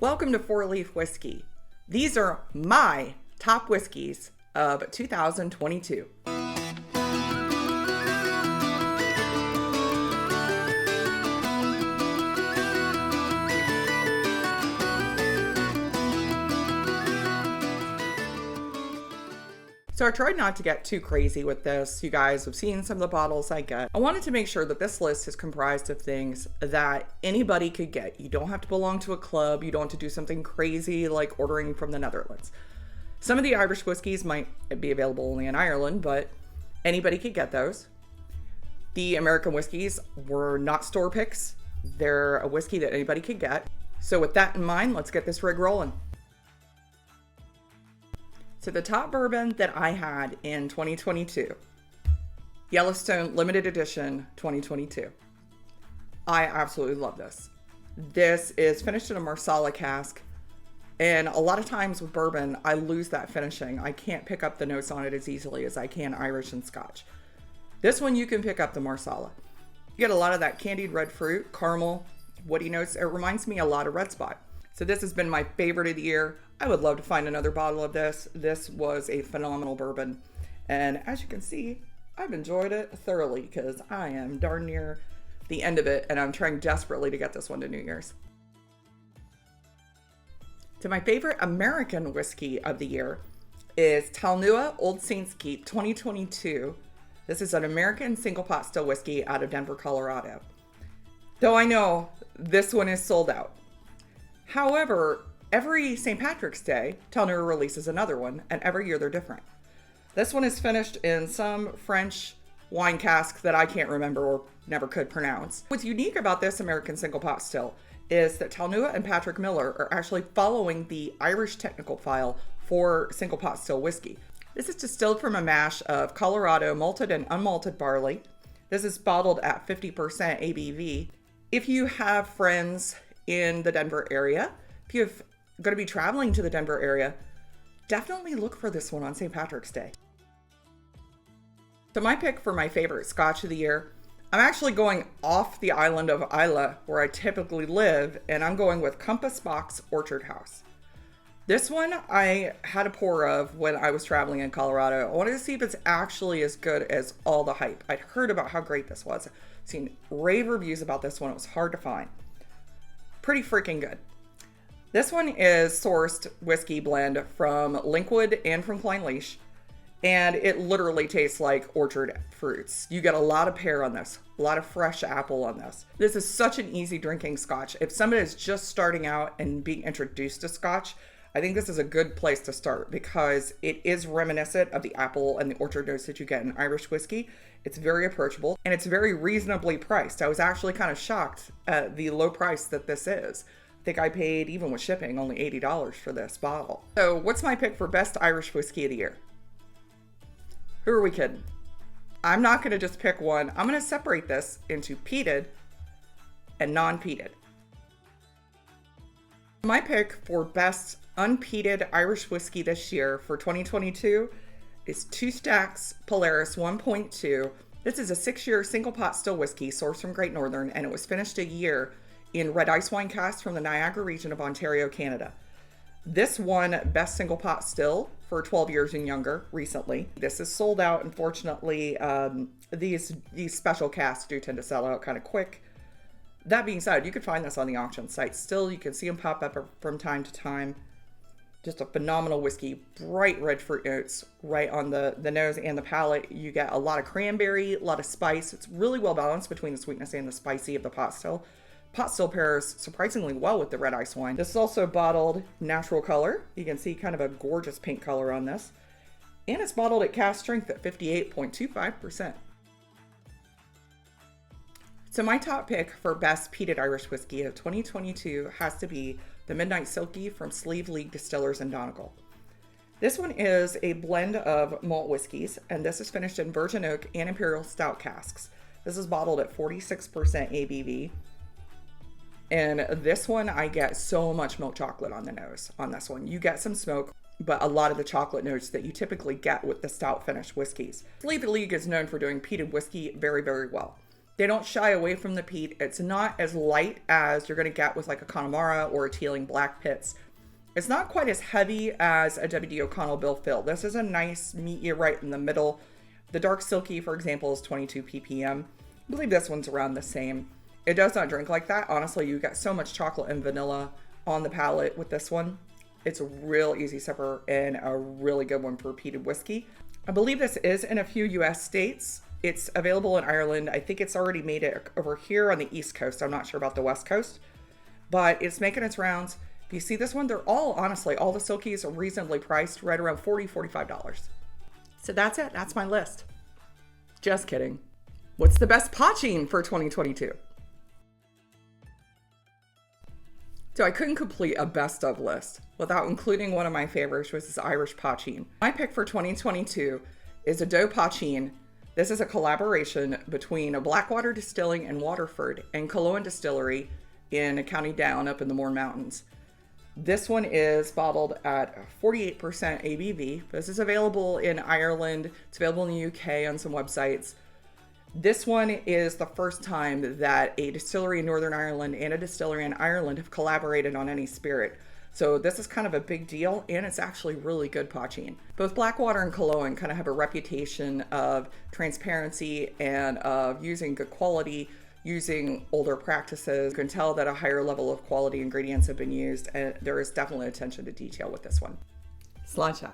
Welcome to Four Leaf Whiskey. These are my top whiskeys of 2022. So I tried not to get too crazy with this. You guys have seen some of the bottles I get. I wanted to make sure that this list is comprised of things that anybody could get. You don't have to belong to a club. You don't have to do something crazy like ordering from the Netherlands. Some of the Irish whiskeys might be available only in Ireland, but anybody could get those. The American whiskeys were not store picks. They're a whiskey that anybody could get. So with that in mind, let's get this rig rolling. So the top bourbon that I had in 2022, Yellowstone Limited Edition 2022. I absolutely love this. This is finished in a Marsala cask. And a lot of times with bourbon, I lose that finishing. I can't pick up the notes on it as easily as I can Irish and Scotch. This one, you can pick up the Marsala. You get a lot of that candied red fruit, caramel, woody notes. It reminds me a lot of Red Spot. So this has been my favorite of the year. I would love to find another bottle of this. This was a phenomenal bourbon. And as you can see, I've enjoyed it thoroughly because I am darn near the end of it and I'm trying desperately to get this one to New Year's. So my favorite American whiskey of the year is Tanua Old Saints 2022. This is an American single pot still whiskey out of Denver, Colorado. Though I know this one is sold out. However, every St. Patrick's Day, Tanua releases another one, and every year they're different. This one is finished in some French wine cask that I can't remember or never could pronounce. What's unique about this American single pot still is that Tanua and Patrick Miller are actually following the Irish technical file for single pot still whiskey. This is distilled from a mash of Colorado malted and unmalted barley. This is bottled at 50% ABV. If you have friends in the Denver area, if you're going to be traveling to the Denver area, definitely look for this one on St. Patrick's Day. So my pick for my favorite Scotch of the year, I'm actually going off the island of Islay where I typically live, and I'm going with Compass Box Orchard House. This one I had a pour of when I was traveling in Colorado. I wanted to see if it's actually as good as all the hype. I'd heard about how great this was. I've seen rave reviews about this one. It was hard to find. Pretty freaking good. This one is sourced whiskey blend from Linkwood and from Clynelish, and it literally tastes like orchard fruits. You get a lot of pear on this, a lot of fresh apple on this. This is such an easy drinking Scotch. If somebody is just starting out and being introduced to Scotch, I think this is a good place to start because it is reminiscent of the apple and the orchard notes that you get in Irish whiskey. It's very approachable and it's very reasonably priced. I was actually kind of shocked at the low price that this is. I think I paid, even with shipping, only $80 for this bottle. So what's my pick for best Irish whiskey of the year? Who are we kidding? I'm not going to just pick one. I'm going to separate this into peated and non-peated. My pick for best unpeated Irish whiskey this year for 2022 is Two Stacks Polaris 1.2. This is a 6-year single pot still whiskey sourced from Great Northern, and it was finished a year in red ice wine casks from the Niagara region of Ontario, Canada. This won best single pot still for 12 years and younger recently. This is sold out, unfortunately. These special casks do tend to sell out kind of quick. That being said, you can find this on the auction site. Still, you can see them pop up from time to time. Just a phenomenal whiskey, bright red fruit notes right on the nose and the palate. You get a lot of cranberry, a lot of spice. It's really well balanced between the sweetness and the spicy of the pot still. Pot still pairs surprisingly well with the red ice wine. This is also bottled natural color. You can see kind of a gorgeous pink color on this. And it's bottled at cask strength at 58.25%. So my top pick for best peated Irish whiskey of 2022 has to be the Midnight Silky from Sleeve League Distillers in Donegal. This one is a blend of malt whiskeys, and this is finished in Virgin Oak and Imperial Stout casks. This is bottled at 46% ABV. And this one, I get so much milk chocolate on the nose on this one. You get some smoke, but a lot of the chocolate notes that you typically get with the stout finished whiskeys. Sleeve League is known for doing peated whiskey very, very well. They don't shy away from the peat. It's not as light as you're going to get with like a Connemara or a Teeling Black Pits. It's not quite as heavy as a W.D. O'Connell Bill Fill. This is a nice meet you right in the middle. The Dark Silky, for example, is 22 ppm. I believe this one's around the same. It does not drink like that. Honestly, you get so much chocolate and vanilla on the palate with this one. It's a real easy sipper and a really good one for peated whiskey. I believe this is in a few US states. It's available in Ireland. I think it's already made it over here on the East Coast. I'm not sure about the West Coast, but it's making its rounds. If you see this one, they're all, honestly, all the Silkies are reasonably priced, right around $40, $45. So that's it. That's my list. Just kidding. What's the best poaching for 2022? So I couldn't complete a best of list without including one of my favorites, which is Irish Poaching. My pick for 2022 is a Doe Poaching. This is a collaboration between a Blackwater Distilling in Waterford and Culloden Distillery in County Down up in the Mourne Mountains. This one is bottled at 48% ABV. This is available in Ireland. It's available in the UK on some websites. This one is the first time that a distillery in Northern Ireland and a distillery in Ireland have collaborated on any spirit. So this is kind of a big deal, and it's actually really good poaching. Both Blackwater and Culloden kind of have a reputation of transparency and of using good quality, using older practices. You can tell that a higher level of quality ingredients have been used, and there is definitely attention to detail with this one. Sláinte.